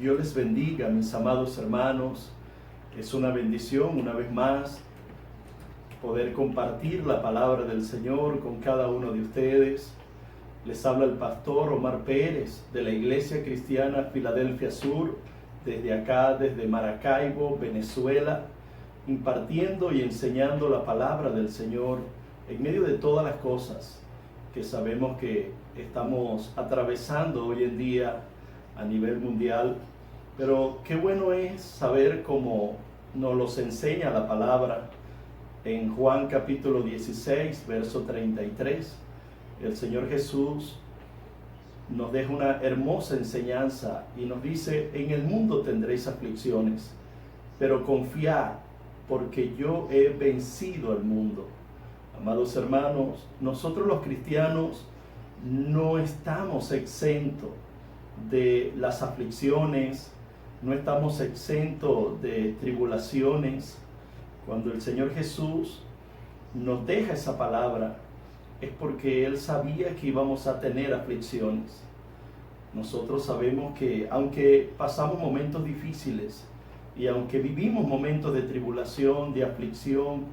Dios les bendiga, mis amados hermanos. Es una bendición, una vez más, poder compartir la palabra del Señor con cada uno de ustedes. Les habla el pastor Omar Pérez de la Iglesia Cristiana Filadelfia Sur, desde acá, desde Maracaibo, Venezuela, impartiendo y enseñando la palabra del Señor en medio de todas las cosas que sabemos que estamos atravesando hoy en día a nivel mundial. Pero qué bueno es saber cómo nos los enseña la palabra en Juan capítulo 16, verso 33. El Señor Jesús nos deja una hermosa enseñanza y nos dice: en el mundo tendréis aflicciones, pero confiad, porque yo he vencido al mundo. Amados hermanos, nosotros los cristianos no estamos exentos de las aflicciones, no estamos exentos de tribulaciones. Cuando el Señor Jesús nos deja esa palabra, es porque Él sabía que íbamos a tener aflicciones. Nosotros sabemos que aunque pasamos momentos difíciles y aunque vivimos momentos de tribulación, de aflicción,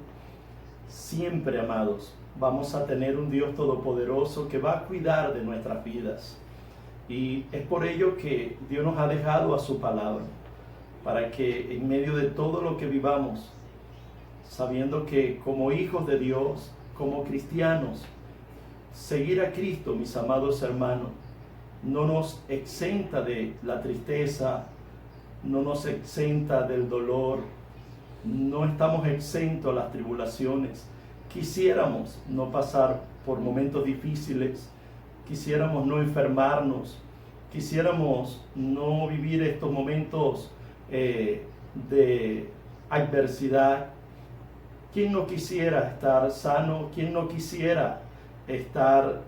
siempre, amados, vamos a tener un Dios todopoderoso que va a cuidar de nuestras vidas. Y es por ello que Dios nos ha dejado a su palabra, para que en medio de todo lo que vivamos, sabiendo que como hijos de Dios, como cristianos, seguir a Cristo, mis amados hermanos, no nos exenta de la tristeza, no nos exenta del dolor, no estamos exentos a las tribulaciones. Quisiéramos no pasar por momentos difíciles, quisiéramos no enfermarnos, quisiéramos no vivir estos momentos de adversidad. ¿Quién no quisiera estar sano? ¿Quién no quisiera estar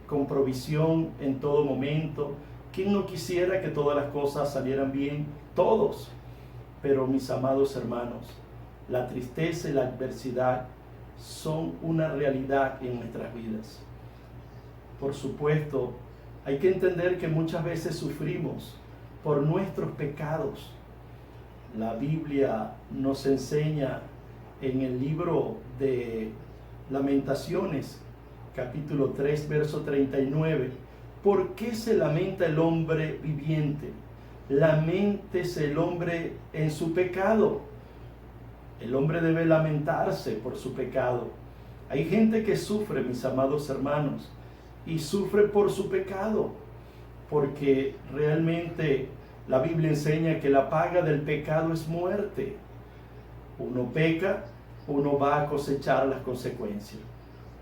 con provisión en todo momento? ¿Quién no quisiera que todas las cosas salieran bien? Todos. Pero mis amados hermanos, la tristeza y la adversidad son una realidad en nuestras vidas. Por supuesto, hay que entender que muchas veces sufrimos por nuestros pecados. La Biblia nos enseña en el libro de Lamentaciones, capítulo 3, verso 39, ¿por qué se lamenta el hombre viviente? Laméntese el hombre en su pecado. El hombre debe lamentarse por su pecado. Hay gente que sufre, mis amados hermanos, y sufre por su pecado, porque realmente la Biblia enseña que la paga del pecado es muerte. Uno peca, uno va a cosechar las consecuencias.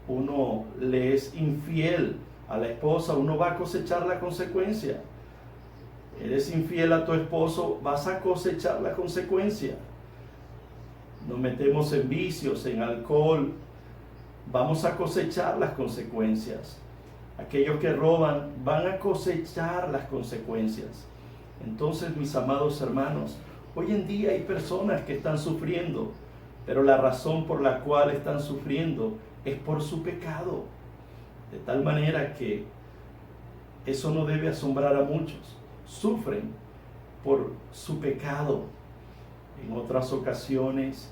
Uno le es infiel a la esposa, uno va a cosechar la consecuencia. Eres infiel a tu esposo, vas a cosechar la consecuencia. Nos metemos en vicios, en alcohol, vamos a cosechar las consecuencias. Aquellos que roban van a cosechar las consecuencias. Entonces, mis amados hermanos, hoy en día hay personas que están sufriendo, pero la razón por la cual están sufriendo es por su pecado. De tal manera que eso no debe asombrar a muchos. Sufren por su pecado. En otras ocasiones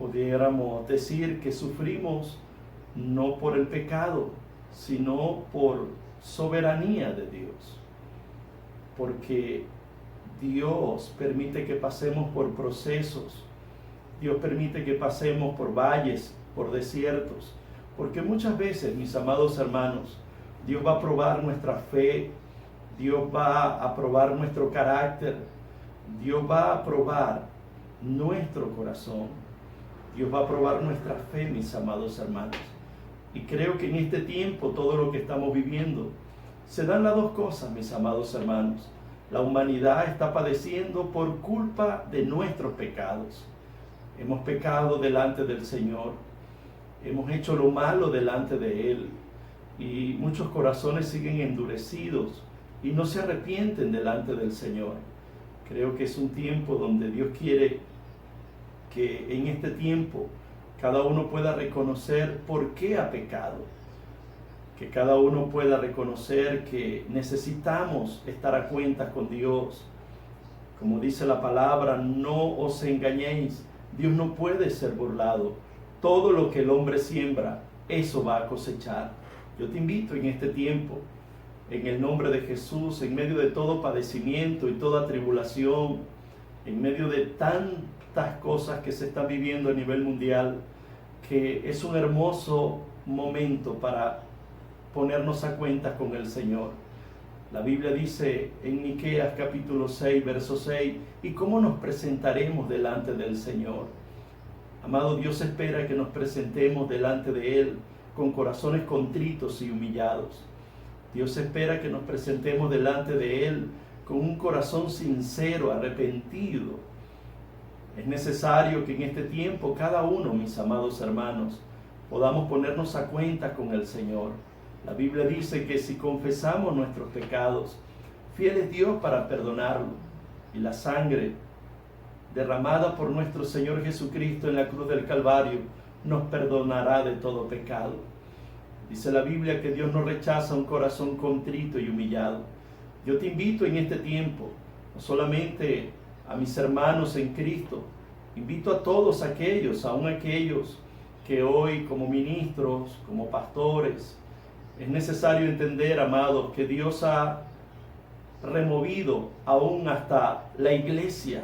pudiéramos decir que sufrimos no por el pecado, sino por soberanía de Dios. Porque Dios permite que pasemos por procesos. Dios permite que pasemos por valles, por desiertos. Porque muchas veces, mis amados hermanos, Dios va a probar nuestra fe, Dios va a probar nuestro carácter, Dios va a probar nuestro corazón, Dios va a probar nuestra fe, mis amados hermanos. Y creo que en este tiempo, todo lo que estamos viviendo, se dan las dos cosas, mis amados hermanos. La humanidad está padeciendo por culpa de nuestros pecados. Hemos pecado delante del Señor, hemos hecho lo malo delante de Él, y muchos corazones siguen endurecidos y no se arrepienten delante del Señor. Creo que es un tiempo donde Dios quiere que en este tiempo cada uno pueda reconocer por qué ha pecado, que cada uno pueda reconocer que necesitamos estar a cuentas con Dios, Como dice la palabra, no os engañéis. Dios no puede ser burlado. Todo lo que el hombre siembra, eso va a cosechar. Yo te invito en este tiempo, en el nombre de Jesús, en medio de todo padecimiento y toda tribulación, en medio de tantas cosas que se están viviendo a nivel mundial, que es un hermoso momento para ponernos a cuentas con el Señor. La Biblia dice en Miqueas capítulo 6, verso 6, ¿y cómo nos presentaremos delante del Señor? Amado, Dios espera que nos presentemos delante de Él con corazones contritos y humillados. Dios espera que nos presentemos delante de Él con un corazón sincero, arrepentido. Es necesario que en este tiempo cada uno, mis amados hermanos, podamos ponernos a cuenta con el Señor. La Biblia dice que si confesamos nuestros pecados, fiel es Dios para perdonarlo. Y la sangre derramada por nuestro Señor Jesucristo en la cruz del Calvario nos perdonará de todo pecado. Dice la Biblia que Dios no rechaza un corazón contrito y humillado. Yo te invito en este tiempo, no solamente a mis hermanos en Cristo, invito a todos aquellos, aun aquellos que hoy como ministros, como pastores, es necesario entender, amados, que Dios ha removido aún hasta la iglesia.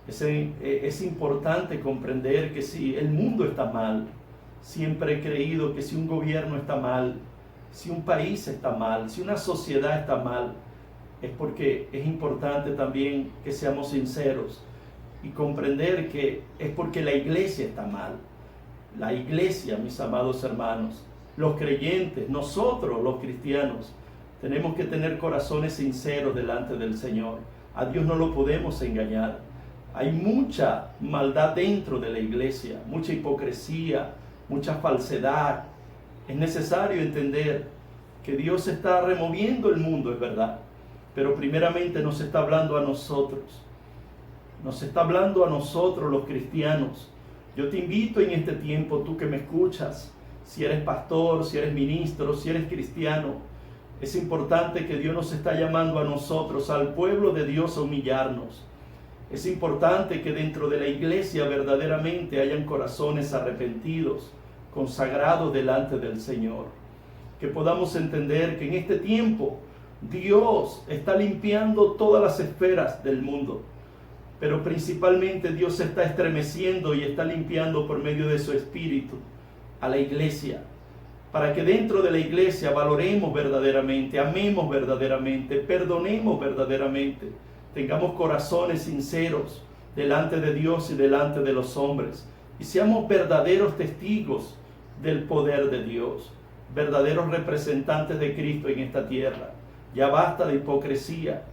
Es importante comprender que si el mundo está mal, siempre he creído que si un gobierno está mal, si un país está mal, si una sociedad está mal, es porque es importante también que seamos sinceros y comprender que es porque la iglesia está mal. La iglesia, mis amados hermanos, los creyentes, nosotros los cristianos, tenemos que tener corazones sinceros delante del Señor. A Dios no lo podemos engañar. Hay mucha maldad dentro de la iglesia, mucha hipocresía, mucha falsedad. Es necesario entender que Dios está removiendo el mundo, es verdad, pero primeramente nos está hablando a nosotros. Nos está hablando a nosotros los cristianos. Yo te invito en este tiempo, tú que me escuchas, si eres pastor, si eres ministro, si eres cristiano, es importante que Dios nos está llamando a nosotros, al pueblo de Dios, a humillarnos. Es importante que dentro de la iglesia verdaderamente hayan corazones arrepentidos, consagrados delante del Señor. Que podamos entender que en este tiempo Dios está limpiando todas las esferas del mundo, pero principalmente Dios se está estremeciendo y está limpiando por medio de su Espíritu a la iglesia, para que dentro de la iglesia valoremos verdaderamente, amemos verdaderamente, perdonemos verdaderamente, tengamos corazones sinceros delante de Dios y delante de los hombres, y seamos verdaderos testigos del poder de Dios, verdaderos representantes de Cristo en esta tierra. Ya basta de hipocresía,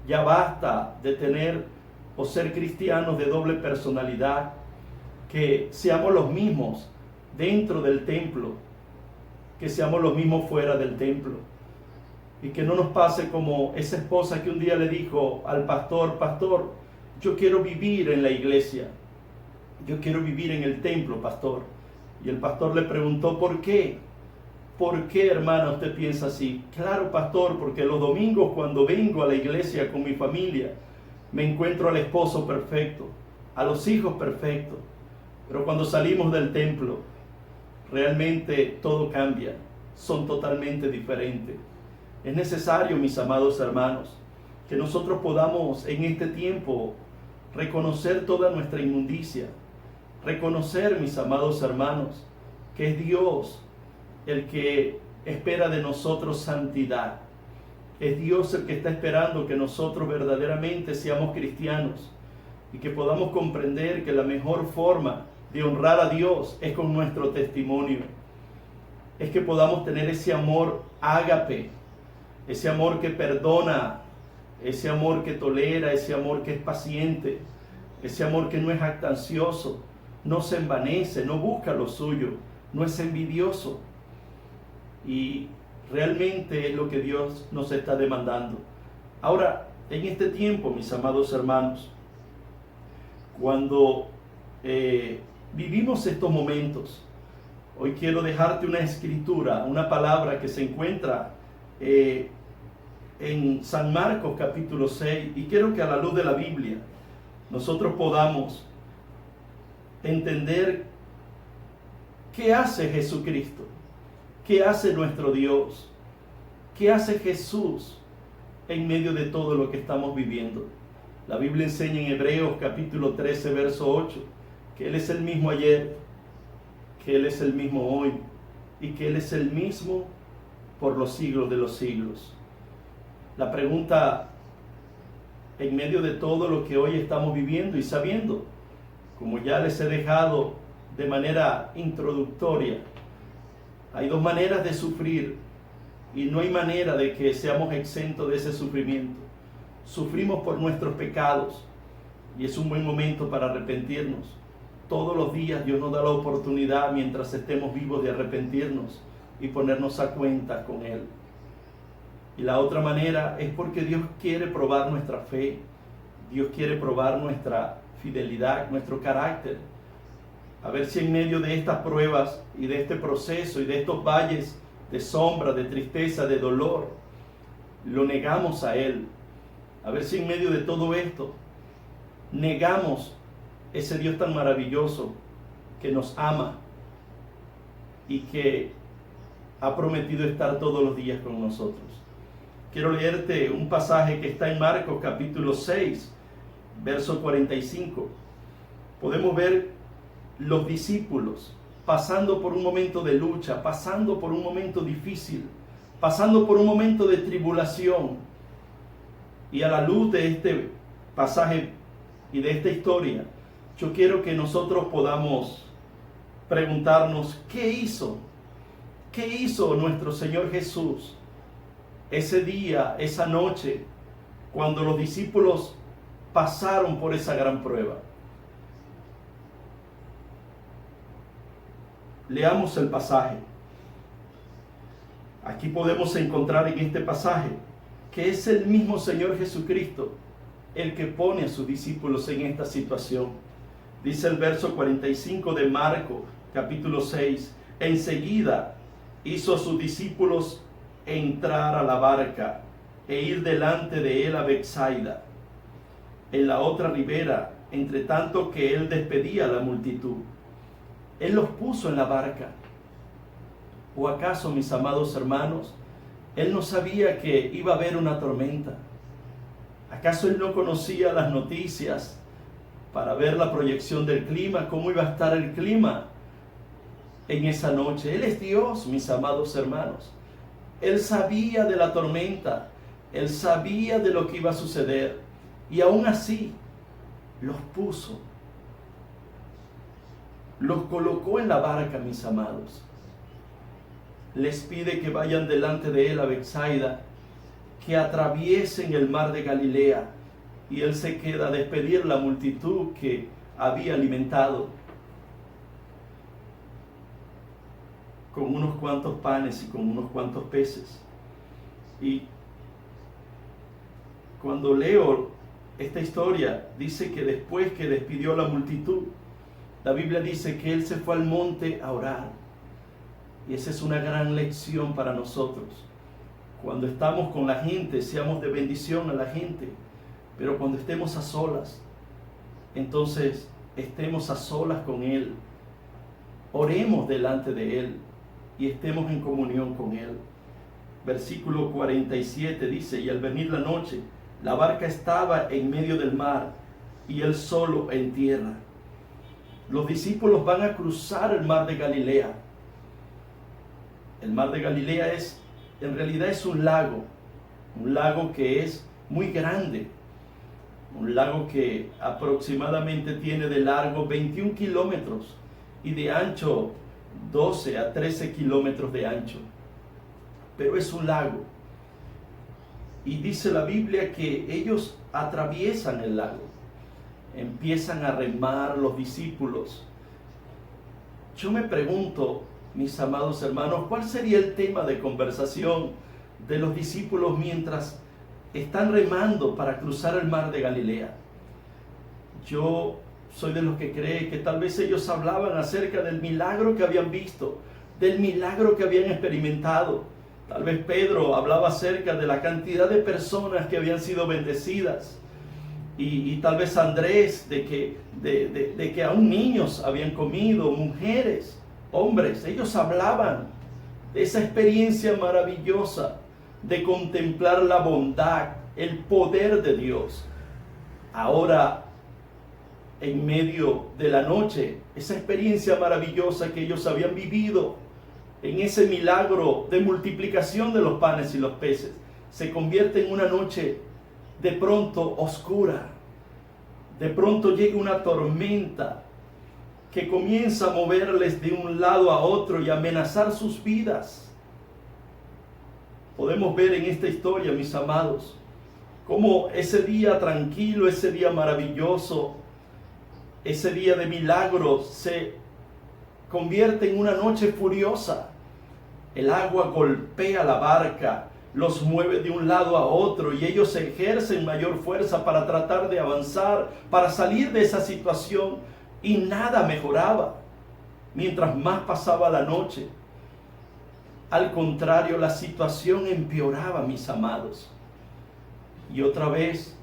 ya basta de tener o ser cristianos de doble personalidad, que seamos los mismos dentro del templo, que seamos los mismos fuera del templo, y que no nos pase como esa esposa que un día le dijo al pastor: pastor, yo quiero vivir en la iglesia, yo quiero vivir en el templo, pastor. Y el pastor le preguntó: ¿por qué? ¿Por qué, hermana, usted piensa así? Claro, pastor, porque los domingos cuando vengo a la iglesia con mi familia, me encuentro al esposo perfecto, a los hijos perfectos, pero cuando salimos del templo, realmente todo cambia, son totalmente diferentes. Es necesario, mis amados hermanos, que nosotros podamos en este tiempo reconocer toda nuestra inmundicia, reconocer, mis amados hermanos, que es Dios el que espera de nosotros santidad. Es Dios el que está esperando que nosotros verdaderamente seamos cristianos y que podamos comprender que la mejor forma de honrar a Dios es con nuestro testimonio. Es que podamos tener ese amor ágape, ese amor que perdona, ese amor que tolera, ese amor que es paciente, ese amor que no es jactancioso, no se envanece, no busca lo suyo, no es envidioso. Y realmente es lo que Dios nos está demandando. Ahora, en este tiempo, mis amados hermanos, cuando vivimos estos momentos, hoy quiero dejarte una escritura, una palabra que se encuentra en San Marcos capítulo 6, y quiero que a la luz de la Biblia nosotros podamos entender qué hace Jesucristo, qué hace nuestro Dios, qué hace Jesús en medio de todo lo que estamos viviendo. La Biblia enseña en Hebreos capítulo 13, verso 8, que Él es el mismo ayer, que Él es el mismo hoy, y que Él es el mismo por los siglos de los siglos. La pregunta, en medio de todo lo que hoy estamos viviendo y sabiendo, como ya les he dejado de manera introductoria, hay dos maneras de sufrir y no hay manera de que seamos exentos de ese sufrimiento. Sufrimos por nuestros pecados y es un buen momento para arrepentirnos. Todos los días Dios nos da la oportunidad, mientras estemos vivos, de arrepentirnos y ponernos a cuenta con Él. Y la otra manera es porque Dios quiere probar nuestra fe, Dios quiere probar nuestra fidelidad, nuestro carácter. A ver si en medio de estas pruebas y de este proceso y de estos valles de sombra, de tristeza, de dolor, lo negamos a Él. A ver si en medio de todo esto negamos ese Dios tan maravilloso que nos ama y que ha prometido estar todos los días con nosotros. Quiero leerte un pasaje que está en Marcos capítulo 6, verso 45. Podemos ver los discípulos pasando por un momento de lucha, pasando por un momento difícil, pasando por un momento de tribulación. Y a la luz de este pasaje y de esta historia, yo quiero que nosotros podamos preguntarnos, ¿qué hizo? ¿Qué hizo nuestro Señor Jesús ese día, esa noche, cuando los discípulos pasaron por esa gran prueba? Leamos el pasaje. Aquí podemos encontrar en este pasaje que es el mismo Señor Jesucristo el que pone a sus discípulos en esta situación. Dice el verso 45 de Marcos capítulo 6, enseguida hizo a sus discípulos entrar a la barca e ir delante de él a Betsaida, en la otra ribera, entre tanto que él despedía a la multitud. Él los puso en la barca. ¿O acaso, mis amados hermanos, Él no sabía que iba a haber una tormenta? ¿Acaso Él no conocía las noticias para ver la proyección del clima, cómo iba a estar el clima en esa noche? Él es Dios, mis amados hermanos. Él sabía de la tormenta, Él sabía de lo que iba a suceder, y aún así los puso, los colocó en la barca, mis amados. Les pide que vayan delante de Él a Betsaida, que atraviesen el mar de Galilea, y Él se queda a despedir la multitud que había alimentado con unos cuantos panes y con unos cuantos peces. Y cuando leo esta historia, dice que después que despidió a la multitud, la Biblia dice que Él se fue al monte a orar. Y esa es una gran lección para nosotros. Cuando estamos con la gente, seamos de bendición a la gente. Pero cuando estemos a solas, entonces estemos a solas con Él. Oremos delante de Él y estemos en comunión con Él. Versículo 47 dice, y al venir la noche, la barca estaba en medio del mar y Él solo en tierra. Los discípulos van a cruzar el mar de Galilea. El mar de Galilea en realidad es un lago que es muy grande, un lago que aproximadamente tiene de largo 21 kilómetros y de ancho 12 a 13 kilómetros de ancho, pero es un lago. Y dice la Biblia que ellos atraviesan el lago, empiezan a remar los discípulos. Yo me pregunto, mis amados hermanos, ¿cuál sería el tema de conversación de los discípulos mientras están remando para cruzar el mar de Galilea? Yo soy de los que cree que tal vez ellos hablaban acerca del milagro que habían visto, del milagro que habían experimentado, Tal vez Pedro hablaba acerca de la cantidad de personas que habían sido bendecidas. Y tal vez Andrés de que aún niños habían comido, mujeres, hombres. Ellos hablaban de esa experiencia maravillosa de contemplar la bondad, el poder de Dios. Ahora, en medio de la noche, esa experiencia maravillosa que ellos habían vivido en ese milagro de multiplicación de los panes y los peces, se convierte en una noche de pronto oscura. De pronto llega una tormenta que comienza a moverles de un lado a otro y a amenazar sus vidas. Podemos ver en esta historia, mis amados, cómo ese día tranquilo, ese día maravilloso, ese día de milagros se convierte en una noche furiosa. El agua golpea la barca, los mueve de un lado a otro y ellos ejercen mayor fuerza para tratar de avanzar, para salir de esa situación, y nada mejoraba mientras más pasaba la noche. Al contrario, la situación empeoraba, mis amados. Y otra vez,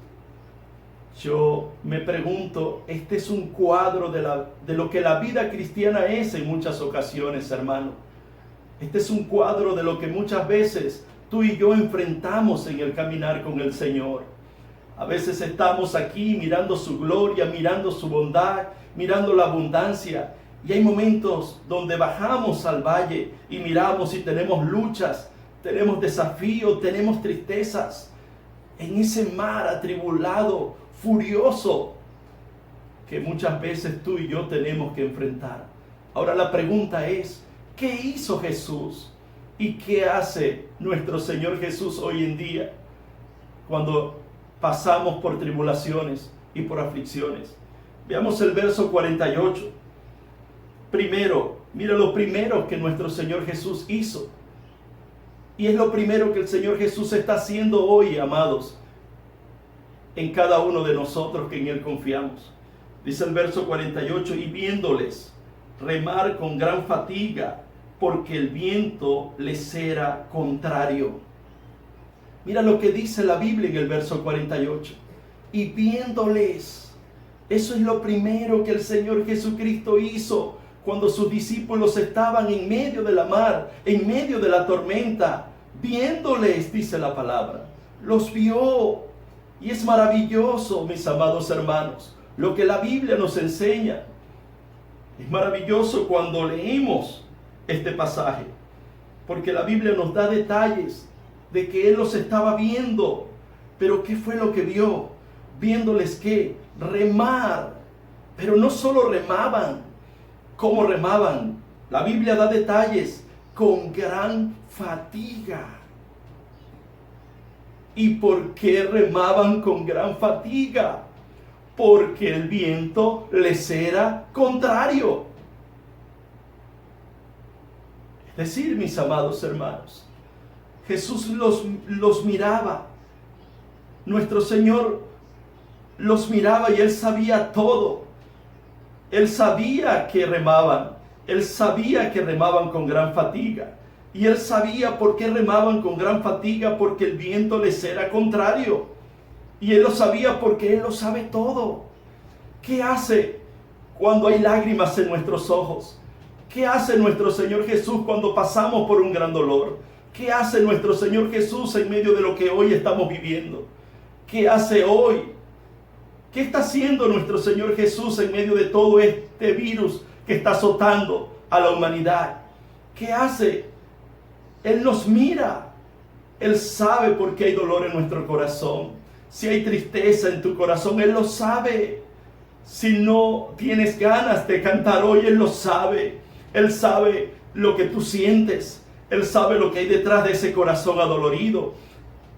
yo me pregunto, este es un cuadro de lo que la vida cristiana es en muchas ocasiones, hermano. Este es un cuadro de lo que muchas veces tú y yo enfrentamos en el caminar con el Señor. A veces estamos aquí mirando su gloria, mirando su bondad, mirando la abundancia. Y hay momentos donde bajamos al valle y miramos y tenemos luchas, tenemos desafíos, tenemos tristezas. En ese mar atribulado, furioso, que muchas veces tú y yo tenemos que enfrentar. Ahora la pregunta es, ¿qué hizo Jesús? ¿Y qué hace nuestro Señor Jesús hoy en día cuando pasamos por tribulaciones y por aflicciones? Veamos el verso 48. Primero, mira lo primero que nuestro Señor Jesús hizo. Y es lo primero que el Señor Jesús está haciendo hoy, amados, en cada uno de nosotros que en Él confiamos. Dice el verso 48, y viéndoles remar con gran fatiga, porque el viento les era contrario. Mira lo que dice la Biblia en el verso 48. Y viéndoles, eso es lo primero que el Señor Jesucristo hizo cuando sus discípulos estaban en medio de la mar, en medio de la tormenta. Viéndoles, dice la palabra, los vio. Y es maravilloso, mis amados hermanos, lo que la Biblia nos enseña. Es maravilloso cuando leemos este pasaje, porque la Biblia nos da detalles de que Él los estaba viendo. Pero ¿qué fue lo que vio? Viéndoles que remar, pero no solo remaban. ¿Cómo remaban? La Biblia da detalles, con gran fatiga. ¿Y por qué remaban con gran fatiga? Porque el viento les era contrario. Es decir, mis amados hermanos, Jesús los miraba. Nuestro Señor los miraba y Él sabía todo. Él sabía que remaban. Él sabía que remaban con gran fatiga. Y Él sabía por qué remaban con gran fatiga, porque el viento les era contrario. Y Él lo sabía porque Él lo sabe todo. ¿Qué hace cuando hay lágrimas en nuestros ojos? ¿Qué hace nuestro Señor Jesús cuando pasamos por un gran dolor? ¿Qué hace nuestro Señor Jesús en medio de lo que hoy estamos viviendo? ¿Qué hace hoy? ¿Qué está haciendo nuestro Señor Jesús en medio de todo este virus que está azotando a la humanidad? ¿Qué hace? Él nos mira. Él sabe por qué hay dolor en nuestro corazón. Si hay tristeza en tu corazón, Él lo sabe. Si no tienes ganas de cantar hoy, Él lo sabe. Él sabe lo que tú sientes. Él sabe lo que hay detrás de ese corazón adolorido.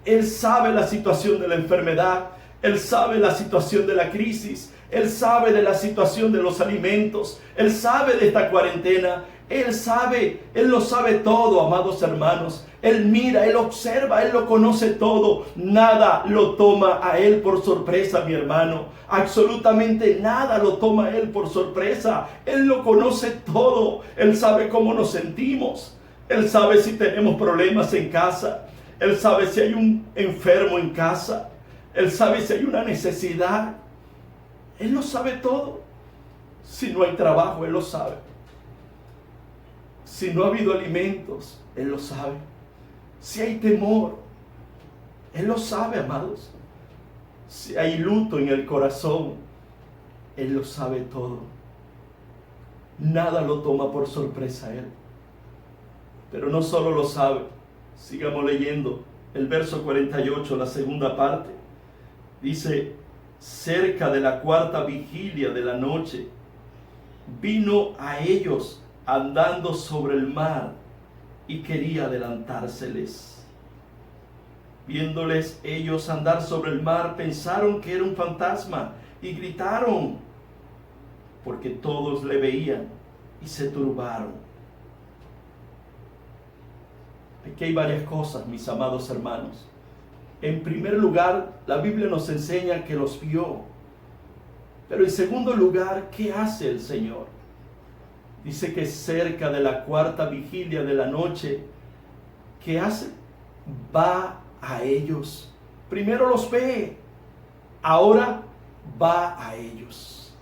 Él sabe la situación de la enfermedad. Él sabe la situación de la crisis. Él sabe de la situación de los alimentos. Él sabe de esta cuarentena. Él sabe, Él lo sabe todo, amados hermanos. Él mira, Él observa, Él lo conoce todo. Nada lo toma a Él por sorpresa, mi hermano. Absolutamente nada lo toma a Él por sorpresa. Él lo conoce todo. Él sabe cómo nos sentimos. Él sabe si tenemos problemas en casa. Él sabe si hay un enfermo en casa. Él sabe si hay una necesidad. Él lo sabe todo. Si no hay trabajo, Él lo sabe. Si no ha habido alimentos, Él lo sabe. Si hay temor, Él lo sabe, amados. Si hay luto en el corazón, Él lo sabe todo. Nada lo toma por sorpresa a Él. Pero no solo lo sabe. Sigamos leyendo el verso 48, la segunda parte. Dice: cerca de la cuarta vigilia de la noche, vino a ellos andando sobre el mar y quería adelantárseles. Viéndoles ellos andar sobre el mar, pensaron que era un fantasma y gritaron, porque todos le veían y se turbaron. Aquí hay varias cosas, mis amados hermanos. En primer lugar, la Biblia nos enseña que los vio. Pero en segundo lugar, ¿qué hace el Señor? Dice que cerca de la cuarta vigilia de la noche, ¿qué hace? Va a ellos. Primero los ve, ahora va a ellos.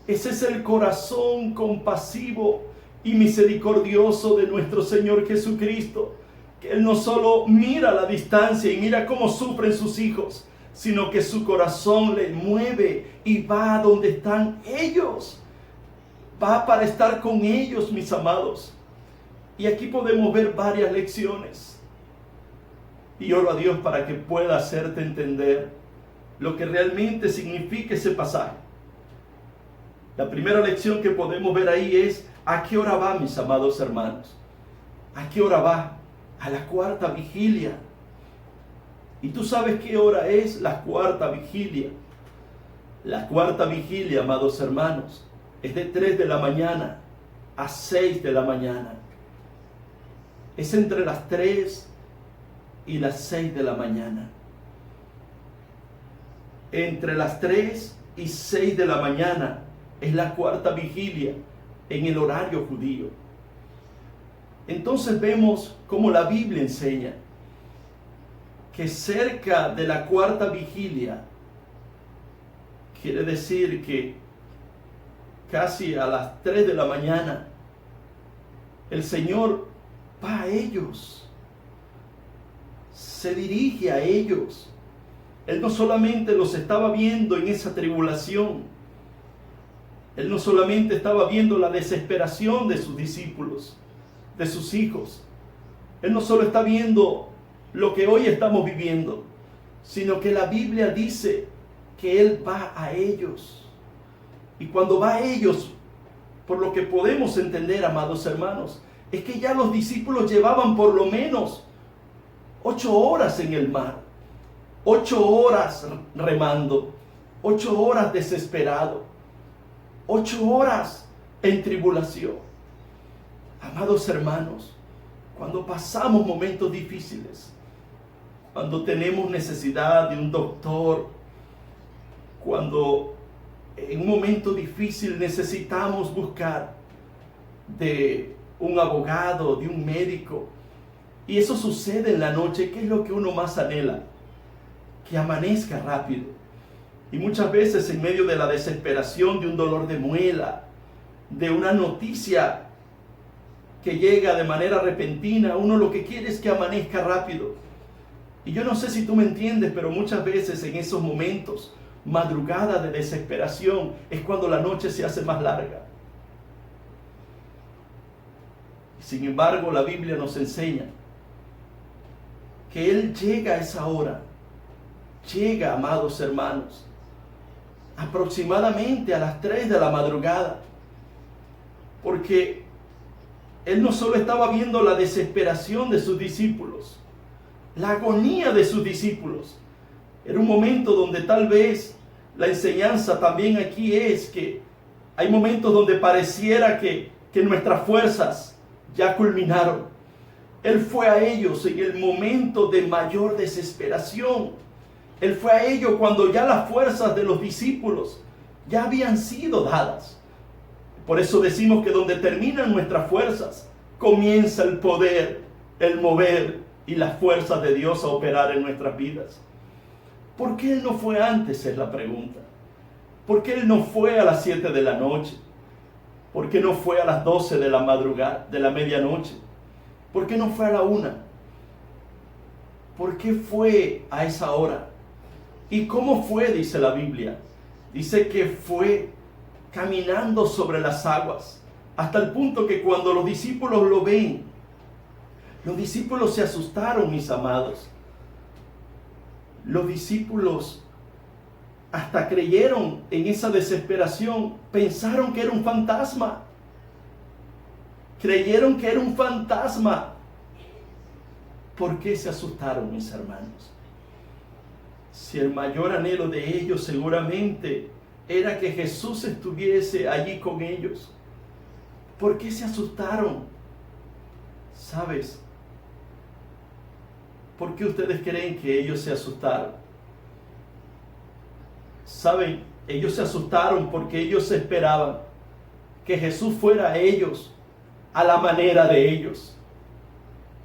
Ese es el corazón compasivo y misericordioso de nuestro Señor Jesucristo, que Él no solo mira a la distancia y mira cómo sufren sus hijos, sino que su corazón le mueve y va a donde están ellos. Va para estar con ellos, mis amados. Y aquí podemos ver varias lecciones. Y oro a Dios para que pueda hacerte entender lo que realmente significa ese pasaje. La primera lección que podemos ver ahí es: ¿a qué hora va, mis amados hermanos? ¿A qué hora va? A la cuarta vigilia. ¿Y tú sabes qué hora es la cuarta vigilia? La cuarta vigilia, amados hermanos, es de 3 de la mañana a 6 de la mañana. Es entre las 3 y las 6 de la mañana. Entre las 3 y 6 de la mañana es la cuarta vigilia en el horario judío. Entonces vemos cómo la Biblia enseña que cerca de la cuarta vigilia quiere decir que casi a las 3 de la mañana el Señor va a ellos, se dirige a ellos. Él no solamente los estaba viendo en esa tribulación, Él no solamente estaba viendo la desesperación de sus discípulos, de sus hijos. Él no solo está viendo lo que hoy estamos viviendo, sino que la Biblia dice que Él va a ellos. Y cuando va a ellos, por lo que podemos entender, amados hermanos, es que ya los discípulos llevaban por lo menos 8 horas en el mar, 8 horas remando, 8 horas desesperado, 8 horas en tribulación. Amados hermanos, cuando pasamos momentos difíciles, cuando tenemos necesidad de un doctor, cuando en un momento difícil necesitamos buscar de un abogado, de un médico, y eso sucede en la noche, ¿qué es lo que uno más anhela? Que amanezca rápido. Y muchas veces en medio de la desesperación, de un dolor de muela, de una noticia que llega de manera repentina, uno lo que quiere es que amanezca rápido. Y yo no sé si tú me entiendes, pero muchas veces en esos momentos, madrugada de desesperación, es cuando la noche se hace más larga. Sin embargo, la Biblia nos enseña que Él llega a esa hora. Llega, amados hermanos, aproximadamente a las 3 de la madrugada. Porque Él no solo estaba viendo la desesperación de sus discípulos, la agonía de sus discípulos. Era un momento donde tal vez la enseñanza también aquí es que hay momentos donde pareciera que nuestras fuerzas ya culminaron. Él fue a ellos en el momento de mayor desesperación. Él fue a ellos cuando ya las fuerzas de los discípulos ya habían sido dadas. Por eso decimos que donde terminan nuestras fuerzas, comienza el poder, el mover y las fuerzas de Dios a operar en nuestras vidas. ¿Por qué Él no fue antes? Es la pregunta. ¿Por qué Él no fue a las 7 de la noche? ¿Por qué no fue a las 12 de la madrugada, de la medianoche? ¿Por qué no fue a la 1? ¿Por qué fue a esa hora? ¿Y cómo fue? Dice la Biblia. Dice que fue caminando sobre las aguas, hasta el punto que cuando los discípulos lo ven, los discípulos se asustaron, mis amados. Los discípulos hasta creyeron en esa desesperación, pensaron que era un fantasma. Creyeron que era un fantasma. ¿Por qué se asustaron, mis hermanos? Si el mayor anhelo de ellos seguramente era que Jesús estuviese allí con ellos. ¿Por qué se asustaron? ¿Sabes? ¿Por qué ustedes creen que ellos se asustaron? ¿Saben? Ellos se asustaron porque ellos esperaban que Jesús fuera a ellos a la manera de ellos,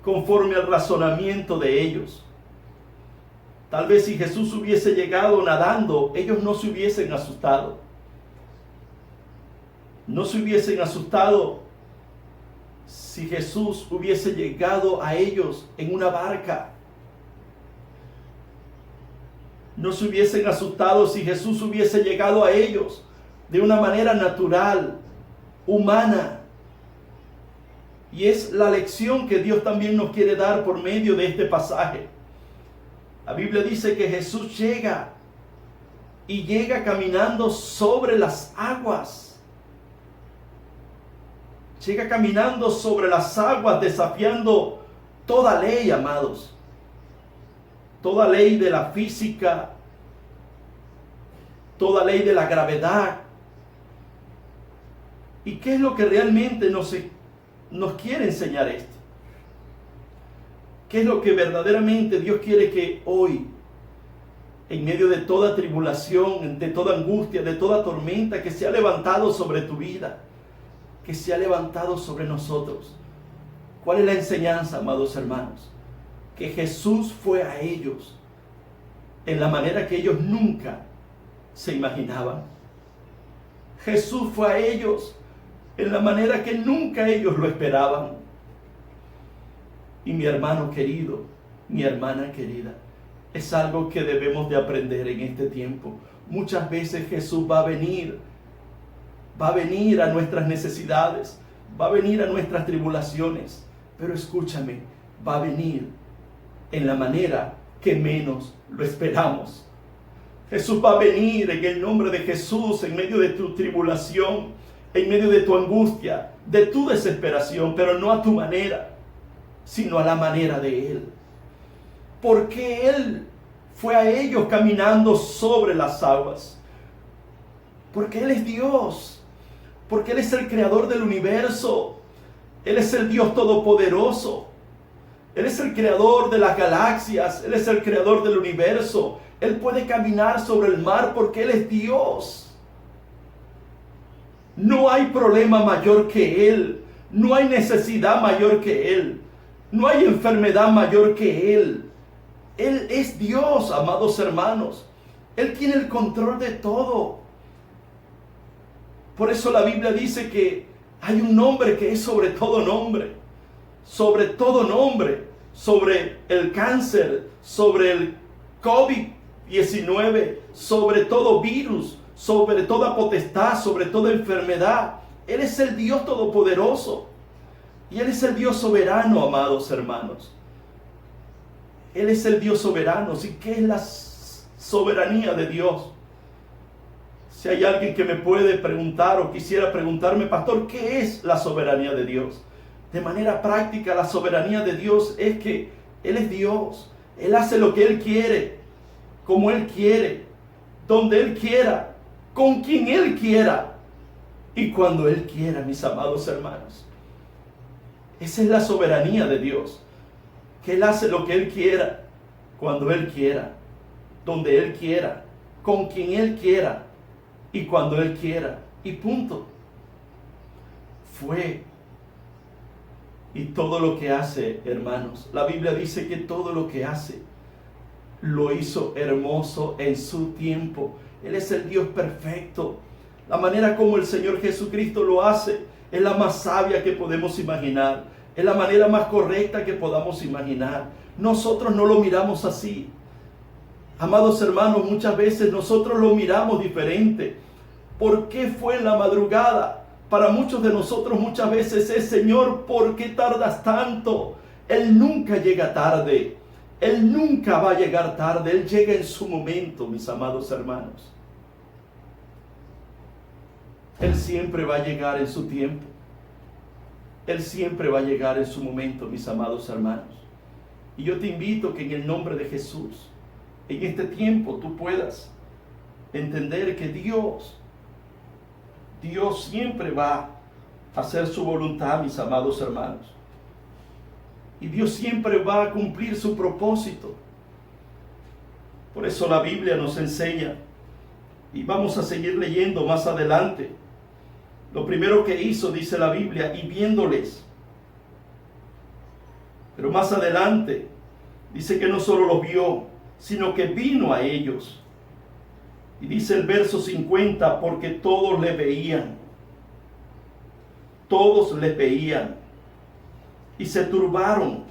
conforme al razonamiento de ellos. Tal vez si Jesús hubiese llegado nadando, ellos no se hubiesen asustado. No se hubiesen asustado si Jesús hubiese llegado a ellos en una barca. No se hubiesen asustado si Jesús hubiese llegado a ellos de una manera natural, humana. Y es la lección que Dios también nos quiere dar por medio de este pasaje. La Biblia dice que Jesús llega y llega caminando sobre las aguas. Llega caminando sobre las aguas, desafiando toda ley, amados. Toda ley de la física, toda ley de la gravedad. ¿Y qué es lo que realmente nos quiere enseñar esto? ¿Qué es lo que verdaderamente Dios quiere que hoy, en medio de toda tribulación, de toda angustia, de toda tormenta que se ha levantado sobre tu vida, que se ha levantado sobre nosotros? ¿Cuál es la enseñanza, amados hermanos? Que Jesús fue a ellos en la manera que ellos nunca se imaginaban. Jesús fue a ellos en la manera que nunca ellos lo esperaban. Y mi hermano querido, mi hermana querida, es algo que debemos de aprender en este tiempo. Muchas veces Jesús va a venir a nuestras necesidades, va a venir a nuestras tribulaciones, pero escúchame, va a venir en la manera que menos lo esperamos. Jesús va a venir en el nombre de Jesús en medio de tu tribulación, en medio de tu angustia, de tu desesperación, pero no a tu manera, sino a la manera de Él. Porque Él fue a ellos caminando sobre las aguas. Porque Él es Dios. Porque Él es el creador del universo. Él es el Dios todopoderoso. Él es el creador de las galaxias. Él es el creador del universo. Él puede caminar sobre el mar porque Él es Dios. No hay problema mayor que Él. No hay necesidad mayor que Él. No hay enfermedad mayor que Él. Él es Dios, amados hermanos. Él tiene el control de todo. Por eso la Biblia dice que hay un nombre que es sobre todo nombre. Sobre todo nombre. Sobre el cáncer. Sobre el COVID-19. Sobre todo virus. Sobre toda potestad. Sobre toda enfermedad. Él es el Dios todopoderoso. Y Él es el Dios soberano, amados hermanos. Él es el Dios soberano. ¿Y qué es la soberanía de Dios? Si hay alguien que me puede preguntar o quisiera preguntarme, pastor, ¿qué es la soberanía de Dios? De manera práctica, la soberanía de Dios es que Él es Dios. Él hace lo que Él quiere, como Él quiere, donde Él quiera, con quien Él quiera y cuando Él quiera, mis amados hermanos. Esa es la soberanía de Dios, que Él hace lo que Él quiera, cuando Él quiera, donde Él quiera, con quien Él quiera y cuando Él quiera, y punto. Fue Y todo lo que hace, hermanos, la Biblia dice que todo lo que hace lo hizo hermoso en su tiempo. Él es el Dios perfecto. La manera como el Señor Jesucristo lo hace es la más sabia que podemos imaginar. Es la manera más correcta que podamos imaginar. Nosotros no lo miramos así. Amados hermanos, muchas veces nosotros lo miramos diferente. ¿Por qué fue en la madrugada? Para muchos de nosotros muchas veces es: Señor, ¿por qué tardas tanto? Él nunca llega tarde. Él nunca va a llegar tarde. Él llega en su momento, mis amados hermanos. Él siempre va a llegar en su tiempo. Él siempre va a llegar en su momento, mis amados hermanos. Y yo te invito que en el nombre de Jesús, en este tiempo tú puedas entender que Dios siempre va a hacer su voluntad, mis amados hermanos. Y Dios siempre va a cumplir su propósito. Por eso la Biblia nos enseña, y vamos a seguir leyendo más adelante. Lo primero que hizo, dice la Biblia, y viéndoles. Pero más adelante dice que no solo los vio, sino que vino a ellos. Y dice el verso 50, porque todos le veían. Todos le veían. Y se turbaron,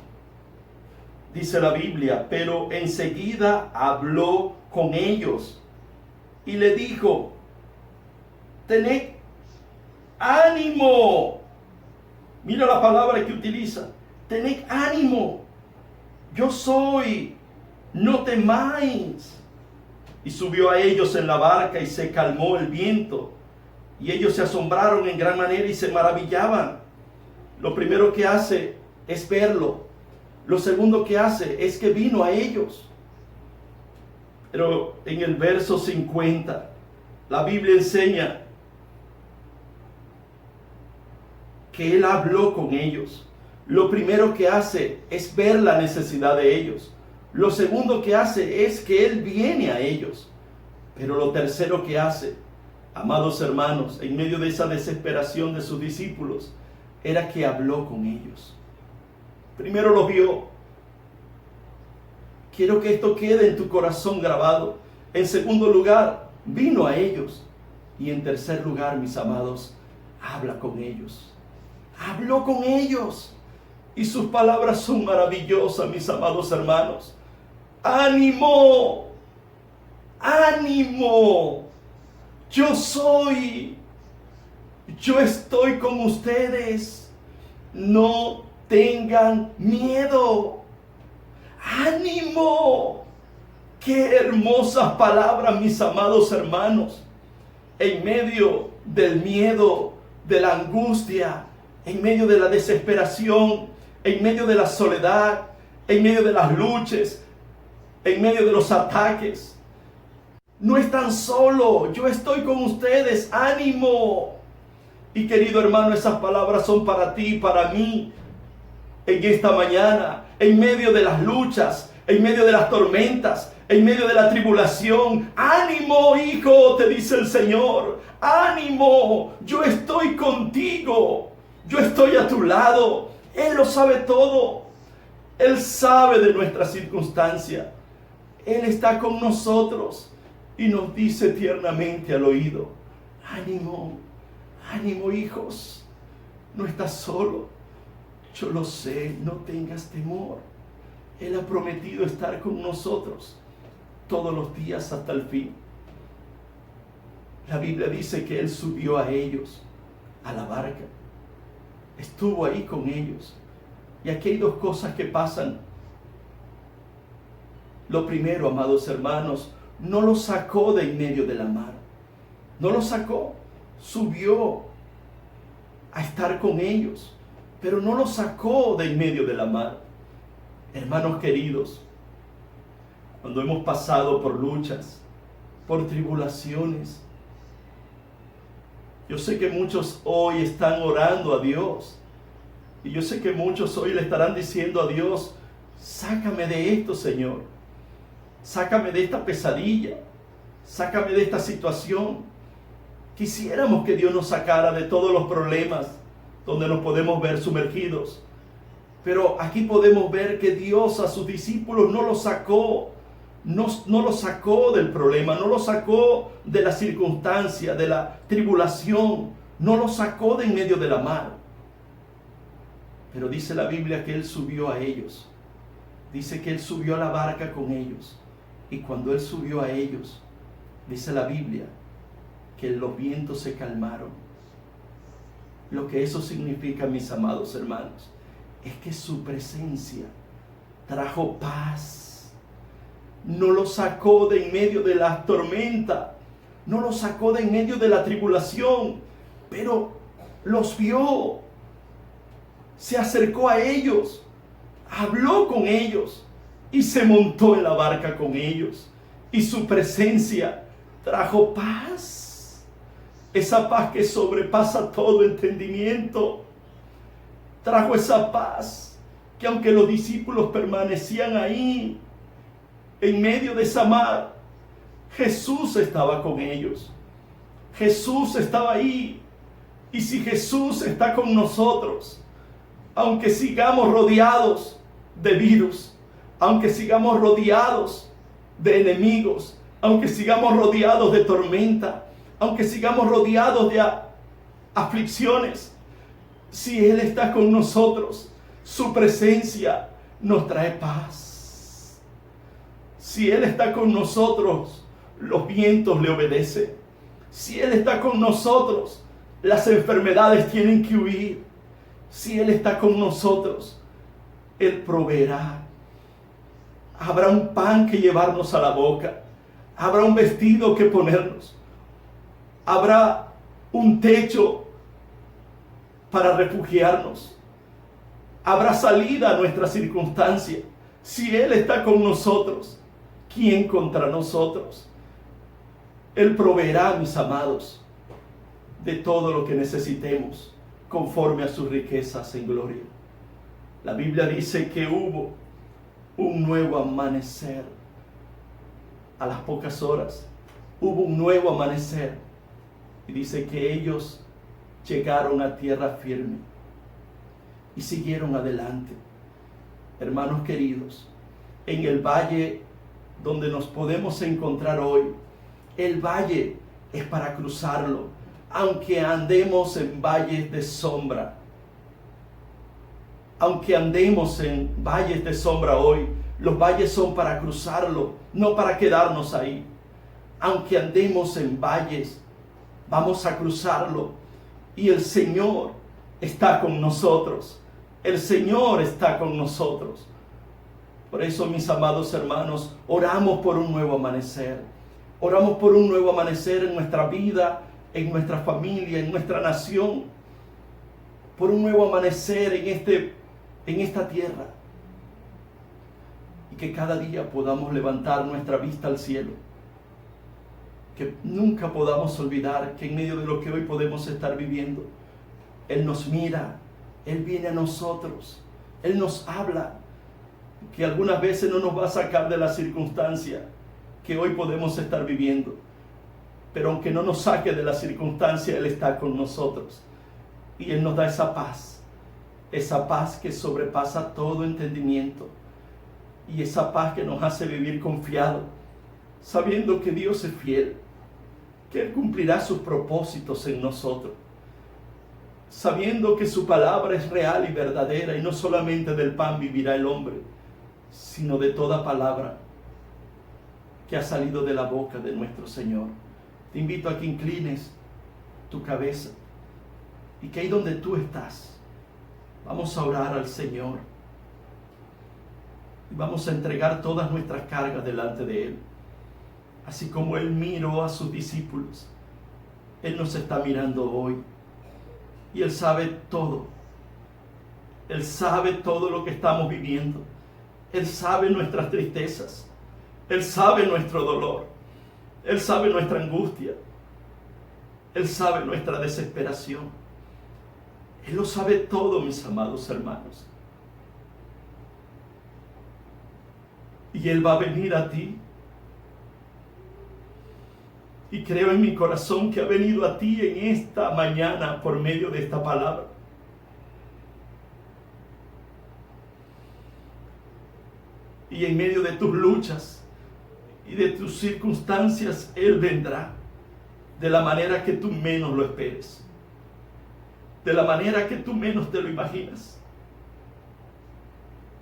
dice la Biblia, pero enseguida habló con ellos y le dijo: tened ánimo. Mira la palabra que utiliza: tened ánimo, yo soy, no temáis. Y subió a ellos en la barca y se calmó el viento, y ellos se asombraron en gran manera y se maravillaban. Lo primero que hace es verlo. Lo segundo que hace es que vino a ellos. Pero en el verso 50, la Biblia enseña que Él habló con ellos. Lo primero que hace es ver la necesidad de ellos. Lo segundo que hace es que Él viene a ellos. Pero lo tercero que hace, amados hermanos, en medio de esa desesperación de sus discípulos, era que habló con ellos. Primero los vio. Quiero que esto quede en tu corazón grabado. En segundo lugar, vino a ellos. Y en tercer lugar, mis amados, habla con ellos. Habló con ellos. Y sus palabras son maravillosas, mis amados hermanos. ¡Ánimo! ¡Ánimo! Yo soy. Yo estoy con ustedes. No tengan miedo. ¡Ánimo! ¡Qué hermosas palabras, mis amados hermanos! En medio del miedo, de la angustia, en medio de la desesperación, en medio de la soledad, en medio de las luchas, en medio de los ataques. No están solos, yo estoy con ustedes, ánimo. Y querido hermano, esas palabras son para ti y para mí en esta mañana, en medio de las luchas, en medio de las tormentas, en medio de la tribulación. Ánimo, hijo, te dice el Señor. Ánimo, yo estoy contigo, yo estoy a tu lado. Él lo sabe todo. Él sabe de nuestra circunstancia. Él está con nosotros y nos dice tiernamente al oído: ánimo, ánimo, hijos, no estás solo. Yo lo sé, no tengas temor. Él ha prometido estar con nosotros todos los días hasta el fin. La Biblia dice que Él subió a ellos, a la barca. Estuvo ahí con ellos. Y aquí hay dos cosas que pasan. Lo primero, amados hermanos, no los sacó de en medio de la mar. No los sacó. Subió a estar con ellos, pero no los sacó de en medio de la mar. Hermanos queridos, cuando hemos pasado por luchas, por tribulaciones, yo sé que muchos hoy están orando a Dios. Y yo sé que muchos hoy le estarán diciendo a Dios: sácame de esto, Señor. Sácame de esta pesadilla. Sácame de esta situación. Quisiéramos que Dios nos sacara de todos los problemas donde nos podemos ver sumergidos. Pero aquí podemos ver que Dios a sus discípulos no los sacó, no los sacó del problema, no los sacó de la circunstancia, de la tribulación, no los sacó de en medio de la mar. Pero dice la Biblia que Él subió a ellos. Dice que Él subió a la barca con ellos. Y cuando Él subió a ellos, dice la Biblia que los vientos se calmaron. Lo que eso significa, mis amados hermanos, es que su presencia trajo paz. No los sacó de en medio de la tormenta, no los sacó de en medio de la tribulación, pero los vio, se acercó a ellos, habló con ellos y se montó en la barca con ellos. Y su presencia trajo paz, esa paz que sobrepasa todo entendimiento. Trajo esa paz que aunque los discípulos permanecían ahí, en medio de esa mar, Jesús estaba con ellos. Jesús estaba ahí. Y si Jesús está con nosotros, aunque sigamos rodeados de virus, aunque sigamos rodeados de enemigos, aunque sigamos rodeados de tormenta, aunque sigamos rodeados de aflicciones, si Él está con nosotros, su presencia nos trae paz. Si Él está con nosotros, los vientos le obedecen. Si Él está con nosotros, las enfermedades tienen que huir. Si Él está con nosotros, Él proveerá. Habrá un pan que llevarnos a la boca. Habrá un vestido que ponernos. Habrá un techo para refugiarnos. Habrá salida a nuestra circunstancia. Si Él está con nosotros, ¿quién contra nosotros? Él proveerá, mis amados, de todo lo que necesitemos, conforme a sus riquezas en gloria. La Biblia dice que hubo un nuevo amanecer. A las pocas horas, hubo un nuevo amanecer. Y dice que ellos llegaron a tierra firme y siguieron adelante. Hermanos queridos, en el valle donde nos podemos encontrar hoy, el valle es para cruzarlo, aunque andemos en valles de sombra. Aunque andemos en valles de sombra hoy, los valles son para cruzarlo, no para quedarnos ahí. Aunque andemos en valles, vamos a cruzarlo. Y el Señor está con nosotros. El Señor está con nosotros. Por eso, mis amados hermanos, oramos por un nuevo amanecer. Oramos por un nuevo amanecer en nuestra vida, en nuestra familia, en nuestra nación. Por un nuevo amanecer en esta tierra. Y que cada día podamos levantar nuestra vista al cielo. Que nunca podamos olvidar que en medio de lo que hoy podemos estar viviendo, Él nos mira, Él viene a nosotros, Él nos habla, que algunas veces no nos va a sacar de la circunstancia que hoy podemos estar viviendo, pero aunque no nos saque de la circunstancia, Él está con nosotros y Él nos da esa paz que sobrepasa todo entendimiento, y esa paz que nos hace vivir confiado, sabiendo que Dios es fiel, que Él cumplirá sus propósitos en nosotros, sabiendo que su palabra es real y verdadera, y no solamente del pan vivirá el hombre, sino de toda palabra que ha salido de la boca de nuestro Señor. Te invito a que inclines tu cabeza y que ahí donde tú estás, vamos a orar al Señor y vamos a entregar todas nuestras cargas delante de Él. Así como Él miró a sus discípulos, Él nos está mirando hoy. Y Él sabe todo. Él sabe todo lo que estamos viviendo. Él sabe nuestras tristezas. Él sabe nuestro dolor. Él sabe nuestra angustia. Él sabe nuestra desesperación. Él lo sabe todo, mis amados hermanos. Y Él va a venir a ti. Y creo en mi corazón que ha venido a ti en esta mañana por medio de esta palabra. Y en medio de tus luchas y de tus circunstancias, Él vendrá de la manera que tú menos lo esperes, de la manera que tú menos te lo imaginas.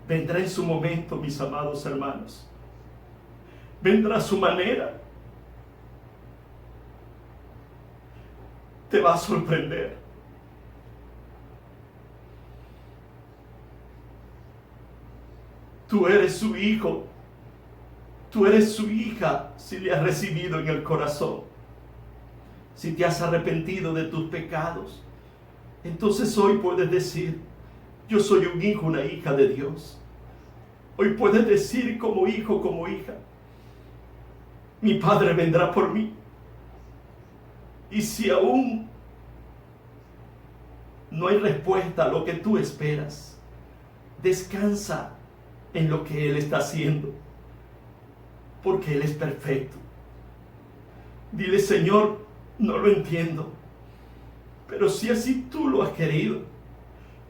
Vendrá en su momento, mis amados hermanos. Vendrá a su manera. Te va a sorprender. Tú eres su hijo. Tú eres su hija si le has recibido en el corazón. Si te has arrepentido de tus pecados. Entonces hoy puedes decir: yo soy un hijo, una hija de Dios. Hoy puedes decir como hijo, como hija: mi Padre vendrá por mí. Y si aún no hay respuesta a lo que tú esperas, descansa en lo que Él está haciendo, porque Él es perfecto. Dile: Señor, no lo entiendo, pero si así tú lo has querido,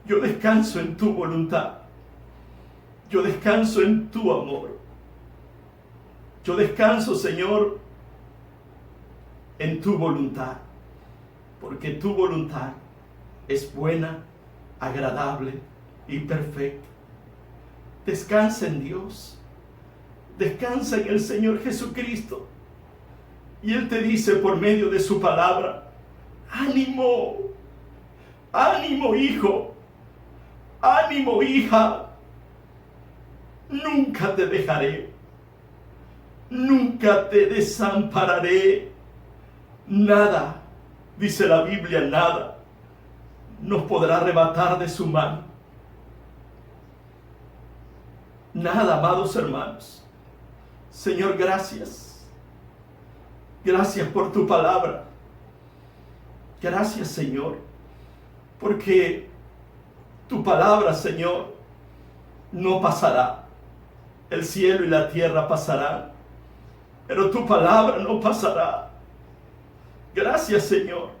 yo descanso en tu voluntad. Yo descanso en tu amor. Yo descanso, Señor, en tu voluntad, porque tu voluntad es buena, agradable y perfecta. Descansa en Dios. Descansa en el Señor Jesucristo. Y Él te dice por medio de su palabra: ánimo, ánimo, hijo, ánimo, hija. Nunca te dejaré, nunca te desampararé. Nada, dice la Biblia, nada nos podrá arrebatar de su mano. Nada, amados hermanos. Señor, gracias. Gracias por tu palabra. Gracias, Señor, porque tu palabra, Señor, no pasará. El cielo y la tierra pasarán, pero tu palabra no pasará. Gracias, Señor.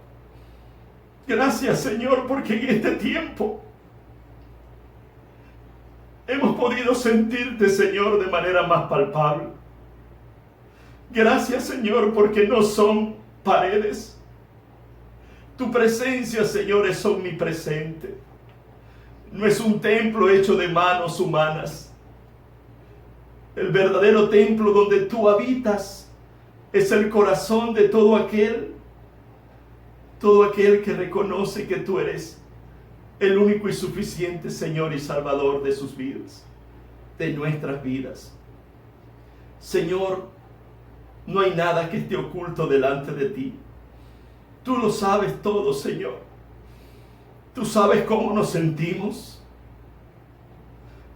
Gracias, Señor, porque en este tiempo hemos podido sentirte, Señor, de manera más palpable. Gracias, Señor, porque no son paredes. Tu presencia, Señor, es omnipresente. No es un templo hecho de manos humanas. El verdadero templo donde tú habitas es el corazón de todo aquel que reconoce que tú eres el único y suficiente Señor y Salvador de sus vidas, de nuestras vidas. Señor, no hay nada que esté oculto delante de ti. Tú lo sabes todo, Señor. Tú sabes cómo nos sentimos.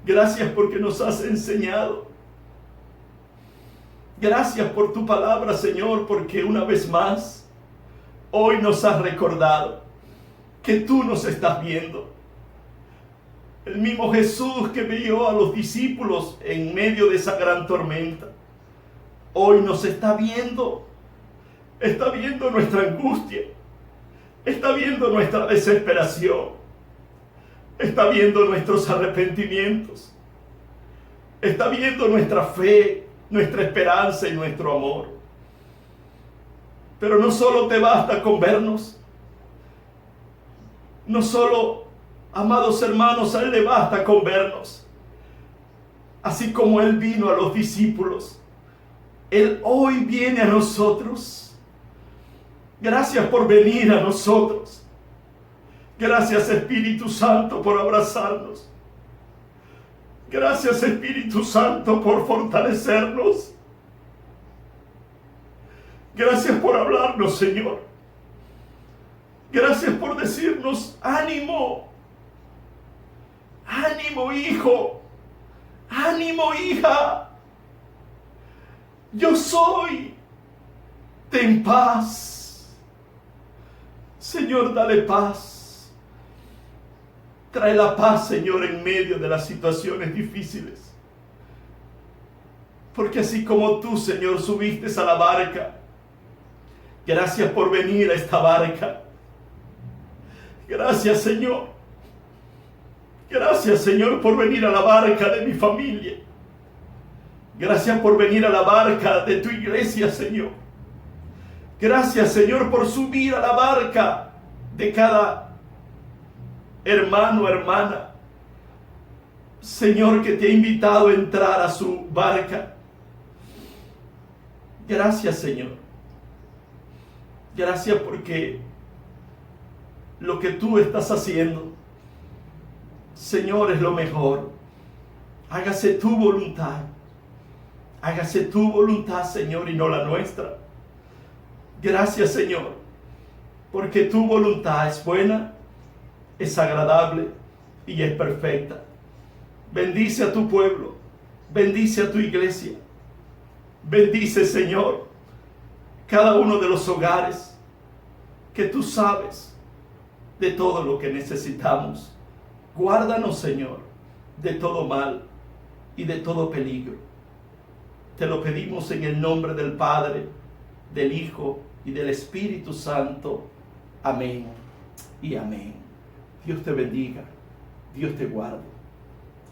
Gracias porque nos has enseñado. Gracias por tu palabra, Señor, porque una vez más, hoy nos has recordado que tú nos estás viendo. El mismo Jesús que vio a los discípulos en medio de esa gran tormenta, hoy nos está viendo nuestra angustia, está viendo nuestra desesperación, está viendo nuestros arrepentimientos, está viendo nuestra fe, nuestra esperanza y nuestro amor. Pero no solo te basta con vernos, no solo, amados hermanos, a Él le basta con vernos. Así como Él vino a los discípulos, Él hoy viene a nosotros. Gracias por venir a nosotros. Gracias, Espíritu Santo, por abrazarnos. Gracias, Espíritu Santo, por fortalecernos. Gracias por hablarnos, Señor. Gracias por decirnos: ánimo, ánimo, hijo, ánimo, hija. Yo soy. Ten paz. Señor, dale paz. Trae la paz, Señor, en medio de las situaciones difíciles. Porque así como tú, Señor, subiste a la barca, gracias por venir a esta barca. Gracias, Señor. Gracias, Señor, por venir a la barca de mi familia. Gracias por venir a la barca de tu iglesia, Señor. Gracias, Señor, por subir a la barca de cada hermano, hermana, Señor, que te ha invitado a entrar a su barca. Gracias, Señor. Gracias porque lo que tú estás haciendo, Señor, es lo mejor. Hágase tu voluntad. Hágase tu voluntad, Señor, y no la nuestra. Gracias, Señor, porque tu voluntad es buena, es agradable y es perfecta. Bendice a tu pueblo, bendice a tu iglesia. Bendice, Señor, cada uno de los hogares que tú sabes de todo lo que necesitamos. Guárdanos, Señor, de todo mal y de todo peligro. Te lo pedimos en el nombre del Padre, del Hijo y del Espíritu Santo. Amén y amén. Dios te bendiga, Dios te guarde.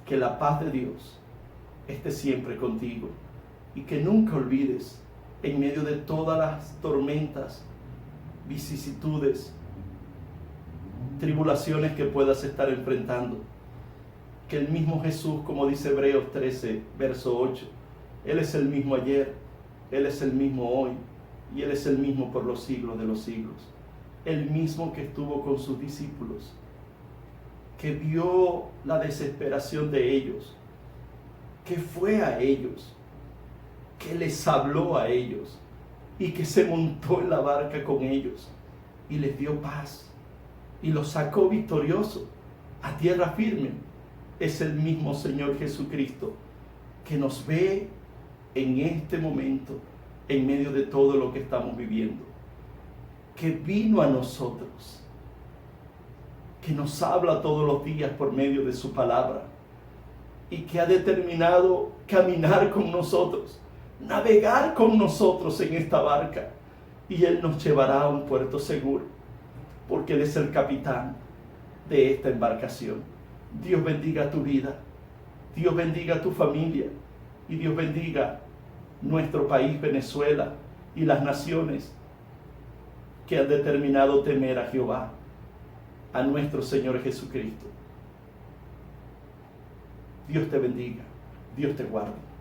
Que la paz de Dios esté siempre contigo y que nunca olvides, en medio de todas las tormentas, vicisitudes, tribulaciones que puedas estar enfrentando, que el mismo Jesús, como dice Hebreos 13, verso 8, Él es el mismo ayer, Él es el mismo hoy y Él es el mismo por los siglos de los siglos. El mismo que estuvo con sus discípulos, que vio la desesperación de ellos, que fue a ellos, que les habló a ellos y que se montó en la barca con ellos y les dio paz y los sacó victorioso a tierra firme. Es el mismo Señor Jesucristo que nos ve en este momento, en medio de todo lo que estamos viviendo, que vino a nosotros, que nos habla todos los días por medio de su palabra y que ha determinado caminar con nosotros, navegar con nosotros en esta barca, y Él nos llevará a un puerto seguro, porque Él es el capitán de esta embarcación. Dios bendiga tu vida, Dios bendiga tu familia, y Dios bendiga nuestro país, Venezuela, y las naciones que han determinado temer a Jehová, a nuestro Señor Jesucristo. Dios te bendiga, Dios te guarde.